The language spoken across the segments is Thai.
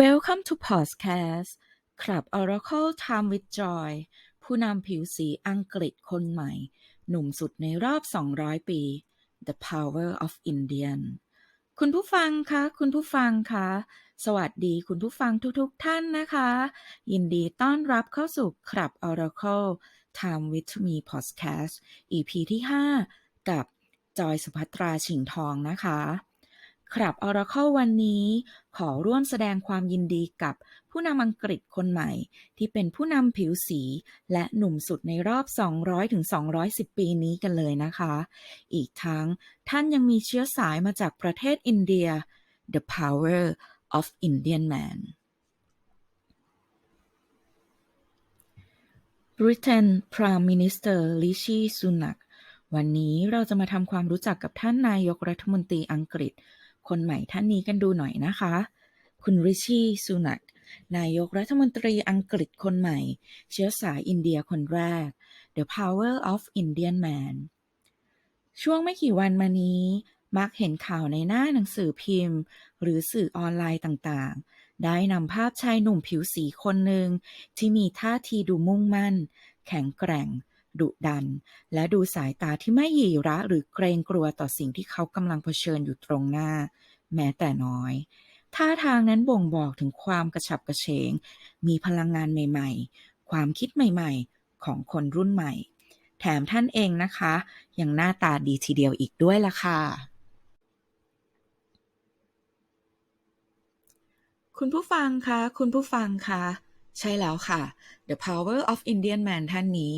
Welcome to Podcast ครับ Oracle Time with Joy ผู้นำผิวสีอังกฤษคนใหม่หนุ่มสุดในรอบ200 ปี The Power of Indian คุณผู้ฟังคะสวัสดีคุณผู้ฟังทุกท่านนะคะยินดีต้อนรับเข้าสู่ครับ Oracle Time with Me Podcast EP ที่5กับจอยสุภัทราฉิงทองนะคะครับ Oracle วันนี้ขอร่วมแสดงความยินดีกับผู้นำอังกฤษคนใหม่ที่เป็นผู้นำผิวสีและหนุ่มสุดในรอบ200-210 ปีนี้กันเลยนะคะอีกทั้งท่านยังมีเชื้อสายมาจากประเทศอินเดีย The Power of Indian Man Britain Prime Minister Rishi Sunak วันนี้เราจะมาทำความรู้จักกับท่านนายกรัฐมนตรีอังกฤษคนใหม่ท่านนี้กันดูหน่อยนะคะคุณริชีซูนักนายกรัฐมนตรีอังกฤษคนใหม่เชื้อสายอินเดียคนแรก The Power of Indian Man ช่วงไม่กี่วันมานี้มักเห็นข่าวในหน้าหนังสือพิมพ์หรือสื่อออนไลน์ต่างๆได้นำภาพชายหนุ่มผิวสีคนหนึ่งที่มีท่าทีดูมุ่งมั่นแข็งแกร่งดุดันและดูสายตาที่ไม่หยิ่ระหรือเกรงกลัวต่อสิ่งที่เขากำลังเผชิญอยู่ตรงหน้าแม้แต่น้อยท่าทางนั้นบ่งบอกถึงความกระฉับกระเฉงมีพลังงานใหม่ๆความคิดใหม่ๆของคนรุ่นใหม่แถมท่านเองนะคะยังหน้าตาดีทีเดียวอีกด้วยล่ะค่ะคุณผู้ฟังคะใช่แล้วค่ะ The Power of Indian Man ท่านนี้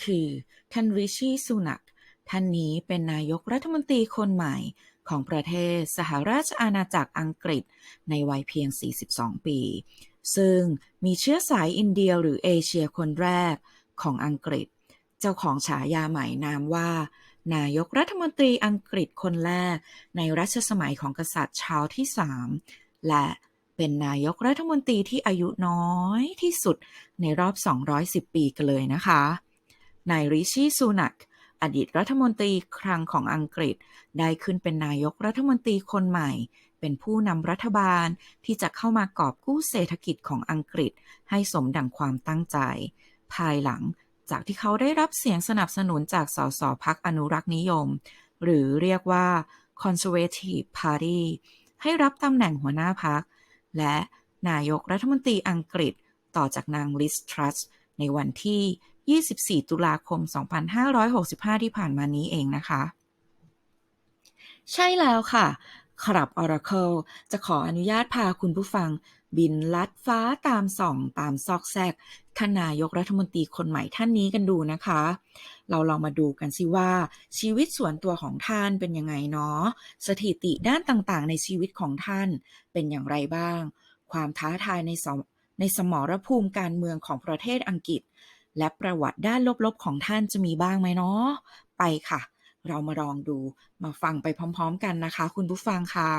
คือท่านริชีซูนักท่านนี้เป็นนายกรัฐมนตรีคนใหม่ของประเทศสหราชอาณาจักรอังกฤษในวัยเพียง42 ปีซึ่งมีเชื้อสายอินเดียหรือเอเชียคนแรกของอังกฤษเจ้าของฉายาใหม่นามว่านายกรัฐมนตรีอังกฤษคนแรกในรัชสมัยของกษัตริย์ชาร์ลส์ที่3และเป็นนายกรัฐมนตรีที่อายุน้อยที่สุดในรอบ210 ปีกันเลยนะคะนายริชีซูนักอดีตรัฐมนตรีคลังของอังกฤษได้ขึ้นเป็นนายกรัฐมนตรีคนใหม่เป็นผู้นำรัฐบาลที่จะเข้ามากอบกู้เศรษฐกิจของอังกฤษให้สมดังความตั้งใจภายหลังจากที่เขาได้รับเสียงสนับสนุนจากสสพรรคอนุรักษ์นิยมหรือเรียกว่า Conservative Party ให้รับตำแหน่งหัวหน้าพรรคและนายกรัฐมนตรีอังกฤษต่อจากนางลิซ ทรัสในวันที่24 ตุลาคม 2565 ที่ผ่านมานี้เองนะคะใช่แล้วค่ะครับ Oracle จะขออนุญาตพาคุณผู้ฟังบินลัดฟ้าตามส่องตามซอกแซกท่านนายกรัฐมนตรีคนใหม่ท่านนี้กันดูนะคะเราลองมาดูกันสิว่าชีวิตส่วนตัวของท่านเป็นยังไงเนาะสถิติด้านต่างๆในชีวิตของท่านเป็นอย่างไรบ้างความท้าทายในสมรภูมิการเมืองของประเทศอังกฤษและประวัติด้านลบๆของท่านจะมีบ้างไหมเนาะไปค่ะเรามาลองดูมาฟังไปพร้อมๆกันนะคะคุณผู้ฟังคะ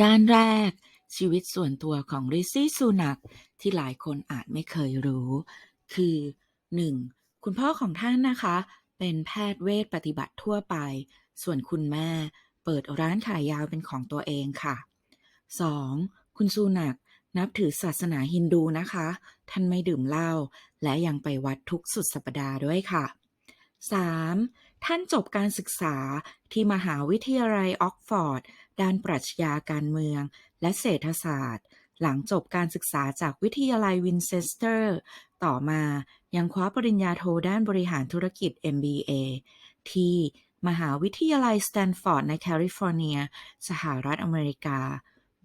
ด้านแรกชีวิตส่วนตัวของริซี่ซูนักที่หลายคนอาจไม่เคยรู้คือ 1. คุณพ่อของท่านนะคะเป็นแพทย์เวชปฏิบัติทั่วไปส่วนคุณแม่เปิดร้านขายยาเป็นของตัวเองค่ะ 2. คุณซูนักนับถือศาสนาฮินดูนะคะท่านไม่ดื่มเหล้าและยังไปวัดทุกสุดสัปดาห์ด้วยค่ะ 3. ท่านจบการศึกษาที่มหาวิทยาลัยออกฟอร์ดด้านปรัชญาการเมืองและเศรษฐศาสตร์หลังจบการศึกษาจากวิทยาลัยวินเชสเตอร์ต่อมายังคว้าปริญญาโทด้านบริหารธุรกิจ MBA ที่มหาวิทยาลัยสแตนฟอร์ดในแคลิฟอร์เนียสหรัฐอเมริกา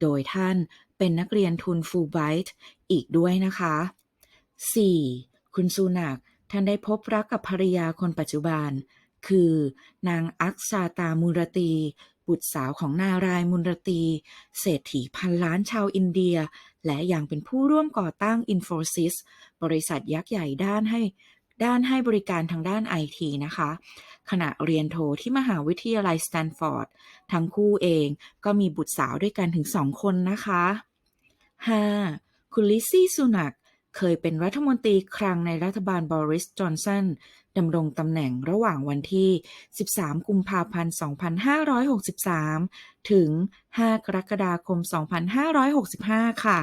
โดยท่านเป็นนักเรียนทุนฟูลไบรท์อีกด้วยนะคะ 4. คุณซูนักท่านได้พบรักกับภรรยาคนปัจจุบันคือนางอักษาตามูรตีบุตรสาวของนารายมูรตีเศรษฐีพันล้านชาวอินเดียและยังเป็นผู้ร่วมก่อตั้ง Infosys บริษัทยักษ์ใหญ่ด้านให้บริการทางด้าน IT นะคะขณะเรียนโทที่มหาวิทยาลัยสแตนฟอร์ดทั้งคู่เองก็มีบุตรสาวด้วยกันถึง2 คนนะคะ 5. คุณลิซซี่ซูนัก เคยเป็นรัฐมนตรีคลังในรัฐบาลบริส จอนสันดำรงตำแหน่งระหว่างวันที่ 13 กุมภาพันธ์ 2563 ถึง 5 กรกฎาคม 2565 ค่ะ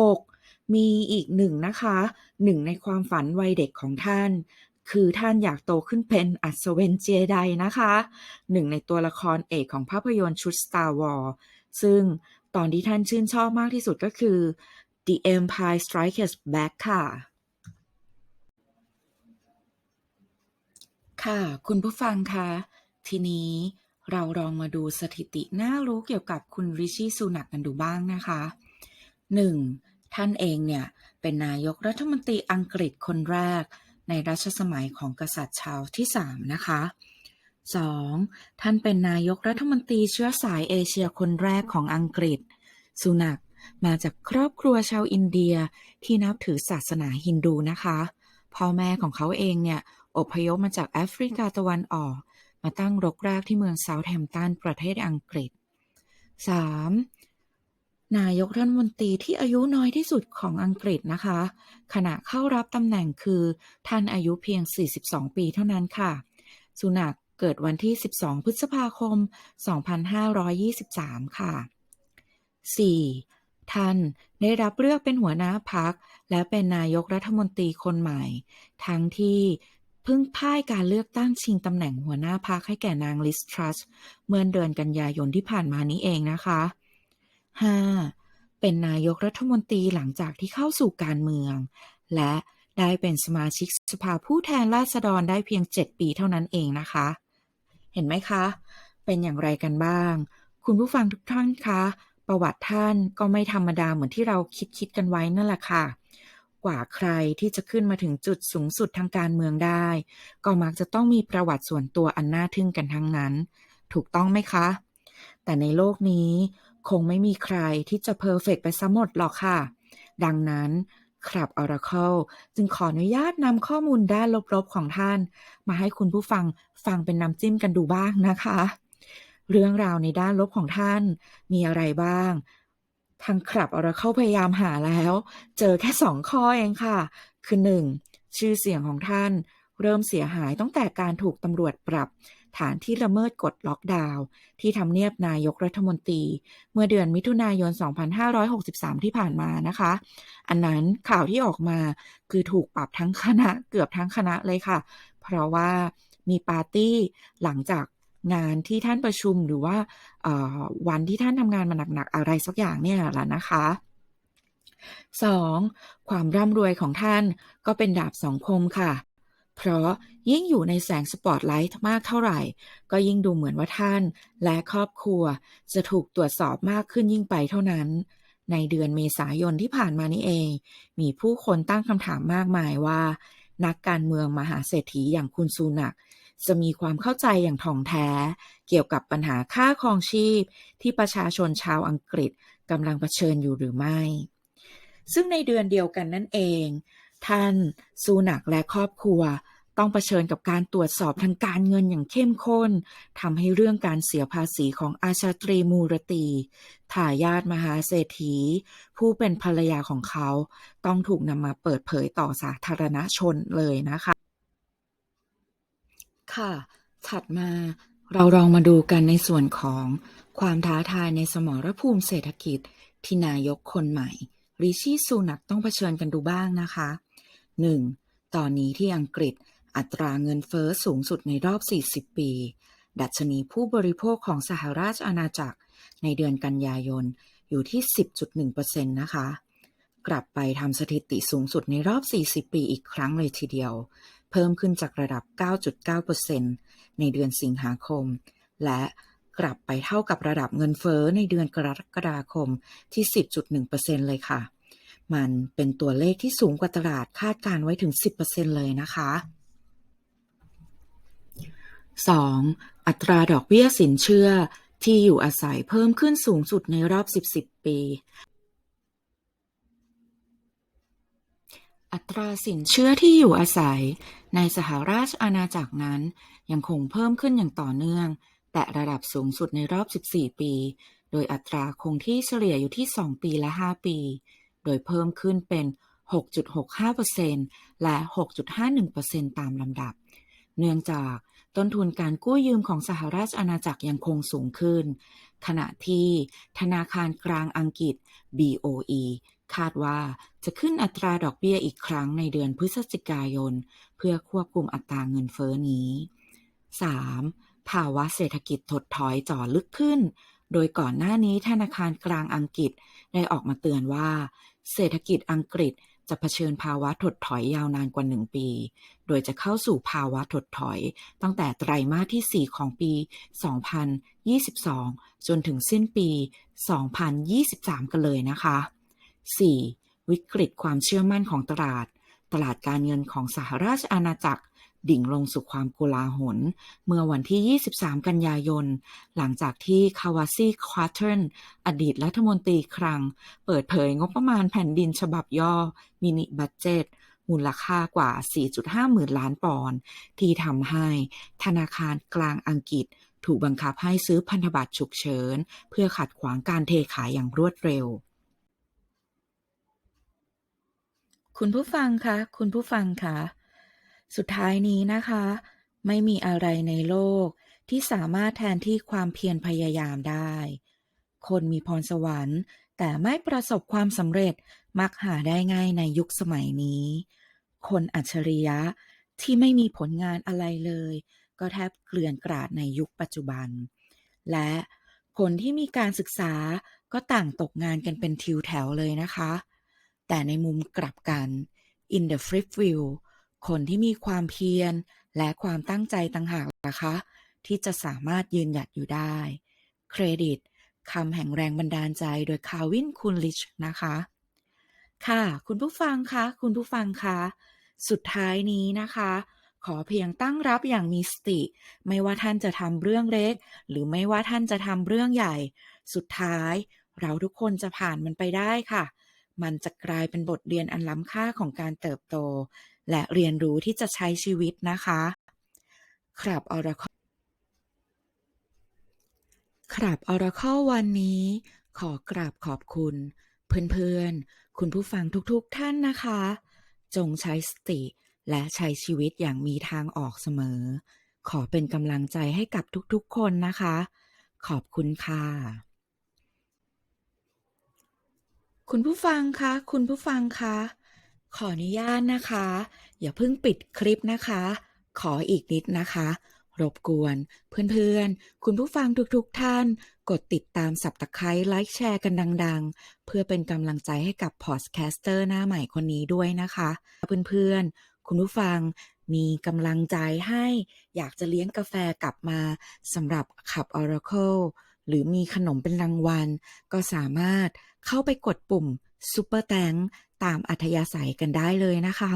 6. มีอีกหนึ่งนะคะหนึ่งในความฝันวัยเด็กของท่านคือท่านอยากโตขึ้นเป็นอัศวินเจไดนะคะหนึ่งในตัวละครเอกของภาพยนตร์ชุด Star Wars ซึ่งตอนที่ท่านชื่นชอบมากที่สุดก็คือ The Empire Strikes Back ค่ะค่ะคุณผู้ฟังคะทีนี้เราลองมาดูสถิติน่ารู้เกี่ยวกับคุณริชีซูนักกันดูบ้างนะคะ 1. ท่านเองเนี่ยเป็นนายกรัฐมนตรีอังกฤษคนแรกในรัชสมัยของกษัตริย์ชาร์ลส์ที่3นะคะ 2. ท่านเป็นนายกรัฐมนตรีเชื้อสายเอเชียคนแรกของอังกฤษสุนักมาจากครอบครัวชาวอินเดียที่นับถือศาสนาฮินดูนะคะพ่อแม่ของเขาเองเนี่ยอพยพมาจากแอฟริกาตะวันออกมาตั้งรกรากที่เมืองเซาท์แฮมป์ตันประเทศอังกฤษ 3. นายกรัฐมนตรีที่อายุน้อยที่สุดของอังกฤษนะคะขณะเข้ารับตำแหน่งคือท่านอายุเพียง 42 ปีเท่านั้นค่ะสุนักเกิดวันที่ 12 พฤษภาคม 2523 ค่ะ 4. ท่านได้รับเลือกเป็นหัวหน้าพรรคและเป็นนายกรัฐมนตรีคนใหม่ทั้งที่เพิ่งพ่ายการเลือกตั้งชิงตำแหน่งหัวหน้าพรรคให้แก่นางลิสทรัสเมื่อเดือนกันยายนที่ผ่านมานี้เองนะคะ 5. เป็นนายกรัฐมนตรีหลังจากที่เข้าสู่การเมืองและได้เป็นสมาชิกสภาผู้แทนราษฎรได้เพียง 7 ปีเท่านั้นเองนะคะ เห็นไหมคะ เป็นอย่างไรกันบ้าง คุณผู้ฟังทุกท่านคะ ประวัติท่านก็ไม่ธรรมดาเหมือนที่เราคิดกันไว้นั่นแหละค่ะ กว่าใครที่จะขึ้นมาถึงจุดสูงสุดทางการเมืองได้ ก็มักจะต้องมีประวัติส่วนตัวอันน่าทึ่งกันทั้งนั้น ถูกต้องไหมคะ แต่ในโลกนี้คงไม่มีใครที่จะเพอร์เฟกต์ไปซะหมดหรอกค่ะ ดังนั้นครับ Oracle จึงขออนุญาตนำข้อมูลด้านลบๆของท่านมาให้คุณผู้ฟังฟังเป็นน้ำจิ้มกันดูบ้างนะคะ เรื่องราวในด้านลบของท่านมีอะไรบ้าง ทางครับ Oracle พยายามหาแล้วเจอแค่2ข้อเองค่ะ คือ 1. ชื่อเสียงของท่านเริ่มเสียหายตั้งแต่การถูกตำรวจปรับฐานที่ละเมิดกฎล็อกดาวน์ที่ทำเนียบนายกรัฐมนตรีเมื่อเดือนมิถุนายน 2563 ที่ผ่านมานะคะ อันนั้นข่าวที่ออกมาคือถูกปรับทั้งคณะเกือบทั้งคณะเลยค่ะ เพราะว่ามีปาร์ตี้หลังจากงานที่ท่านประชุมหรือว่าวันที่ท่านทำงานมาหนักๆอะไรสักอย่างเนี่ยแหละนะคะ 2. ความร่ำรวยของท่านก็เป็นดาบสองคมค่ะ เพราะยิ่งอยู่ในแสงสปอตไลท์มากเท่าไหร่ก็ยิ่งดูเหมือนว่าท่านและครอบครัวจะถูกตรวจสอบมากขึ้นยิ่งไปเท่านั้น ในเดือนเมษายนที่ผ่านมานี้เอง มีผู้คนตั้งคำถามมากมายว่านักการเมืองมหาเศรษฐีอย่างคุณซูนักจะมีความเข้าใจอย่างถ่องแท้เกี่ยวกับปัญหาค่าครองชีพที่ประชาชนชาวอังกฤษกำลังเผชิญอยู่หรือไม่ ซึ่งในเดือนเดียวกันนั่นเอง ท่านซูนักและครอบครัวต้องเผชิญกับการตรวจสอบทางการเงินอย่างเข้มข้นทำให้เรื่องการเสียภาษีของอาชาตรีมูรตีทายาทมหาเศรษฐีผู้เป็นภรรยาของเขาต้องถูกนำมาเปิดเผยต่อสาธารณชนเลยนะคะค่ะถัดมาเราลองมาดูกันในส่วนของความท้าทายในสมรภูมิเศรษฐกิจที่นายกคนใหม่ริชีซูนักต้องเผชิญกันดูบ้างนะคะ 1. ตอนนี้ที่อังกฤษอัตราเงินเฟ้อสูงสุดในรอบ 40 ปี ดัชนีผู้บริโภคของสหราชอาณาจักรในเดือนกันยายนอยู่ที่ 10.1% นะคะ กลับไปทำสถิติสูงสุดในรอบ 40 ปีอีกครั้งเลยทีเดียว เพิ่มขึ้นจากระดับ 9.9% ในเดือนสิงหาคม และกลับไปเท่ากับระดับเงินเฟ้อในเดือนกรกฎาคมที่ 10.1% เลยค่ะ มันเป็นตัวเลขที่สูงกว่าตลาดคาดการไว้ถึง 10% เลยนะคะ 2. อัตราดอกเบี้ยสินเชื่อที่อยู่อาศัยเพิ่มขึ้นสูงสุดในรอบ 10 ปี อัตราสินเชื่อที่อยู่อาศัยในสหราชอาณาจักรนั้นยังคงเพิ่มขึ้นอย่างต่อเนื่องแต่ระดับสูงสุดในรอบ 14 ปี โดยอัตราคงที่เฉลี่ยอยู่ที่ 2 ปีและ 5 ปี โดยเพิ่มขึ้นเป็น 6.65% และ 6.51% ตามลำดับเนื่องจากต้นทุนการกู้ยืมของสหราชอาณาจักรยังคงสูงขึ้นขณะที่ธนาคารกลางอังกฤษ BOE คาดว่าจะขึ้นอัตราดอกเบี้ยอีกครั้งในเดือนพฤศจิกายนเพื่อควบคุมอัตราเงินเฟ้อนี้ 3. ภาวะเศรษฐกิจถดถอยเจาะลึกขึ้นโดยก่อนหน้านี้ธนาคารกลางอังกฤษได้ออกมาเตือนว่าเศรษฐกิจอังกฤษจะเผชิญภาวะถดถอยยาวนานกว่า1ปีโดยจะเข้าสู่ภาวะถดถอยตั้งแต่ไตรมาสที่4ของปี 2022 จนถึงสิ้นปี 2023 กันเลยนะคะ 4. วิกฤตความเชื่อมั่นของตลาดการเงินของสหราชอาณาจักรดิ่งลงสู่ความโกลาหลเมื่อวันที่23กันยายนหลังจากที่คาวาซี่ควอเทนอดีตรัฐมนตรีคลังเปิดเผยงบประมาณแผ่นดินฉบับย่อมินิบัดเจ็ตมูลค่ากว่า 4.5 หมื่นล้านปอนด์ที่ทำให้ธนาคารกลางอังกฤษถูกบังคับให้ซื้อพันธบัตรฉุกเฉินเพื่อขัดขวางการเทขายอย่างรวดเร็วคุณผู้ฟังคะสุดท้ายนี้นะคะไม่มีอะไรในโลกที่สามารถแทนที่ความเพียรพยายามได้คนมีพรสวรรค์แต่ไม่ประสบความสำเร็จมักหาได้ง่ายในยุคสมัยนี้คนอัจฉริยะที่ไม่มีผลงานอะไรเลยก็แทบเกลื่อนกราดในยุคปัจจุบันและคนที่มีการศึกษาก็ต่างตกงานกันเป็นทิวแถวเลยนะคะแต่ในมุมกลับกัน in the flip view คนที่มีความเพียรและความตั้งใจต่างหากนะคะที่จะสามารถยืนหยัดอยู่ได้เครดิตคำแห่งแรงบันดาลใจโดยคาร์วินคูนลิชนะคะค่ะคุณผู้ฟังคะสุดท้ายนี้นะคะขอเพียงตั้งรับอย่างมีสติไม่ว่าท่านจะทำเรื่องเล็กหรือไม่ว่าท่านจะทำเรื่องใหญ่สุดท้ายเราทุกคนจะผ่านมันไปได้ค่ะมันจะกลายเป็นบทเรียนอันล้ำค่าของการเติบโตและเรียนรู้ที่จะใช้ชีวิตนะคะครับOracle วันนี้ขอกราบขอบคุณเพื่อนๆคุณผู้ฟังทุกๆท่านนะคะจงใช้สติและใช้ชีวิตอย่างมีทางออกเสมอขอเป็นกำลังใจให้กับทุกๆคนนะคะขอบคุณค่ะคุณผู้ฟังคะขออนุญาตนะคะอย่าเพิ่งปิดคลิปนะคะขออีกนิดนะคะรบกวนเพื่อนๆคุณผู้ฟังทุกๆท่านกดติดตาม Subscribe ไลค์แชร์กันดังๆเพื่อเป็นกำลังใจให้กับพอดแคสเตอร์หน้าใหม่คนนี้ด้วยนะคะเพื่อนๆคุณผู้ฟังมีกำลังใจให้อยากจะเลี้ยงกาแฟกลับมาสำหรับขับ Oracle หรือมีขนมเป็นรางวัลก็สามารถเข้าไปกดปุ่ม Super Thanks ตามอัธยาศัยกันได้เลยนะคะ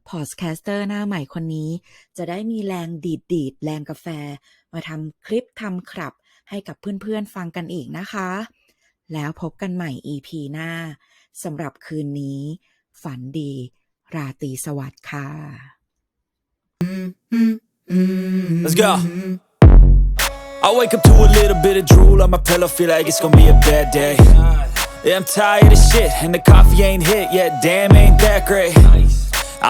พอดแคสเตอร์หน้าใหม่คนนี้จะได้มีแรงดีดแรงกาแฟมาทำคลิปทำคลับให้กับเพื่อนๆฟังกันอีกนะคะแล้วพบกันใหม่ EP หน้าสำหรับคืนนี้ฝันดีราตรีสวัสดิ์ค่ะ Let's go. I wake up to a little bit of drool on my pillow, feel like it's gonna be a bad day. Yeah, I'm tired of shit, and the coffee ain't hit yet, damn, ain't that great.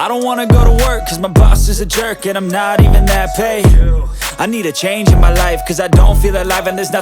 I don't wanna go to work, cause my boss is a jerk, and I'm not even that paid. I need a change in my life, cause I don't feel alive, and there's nothing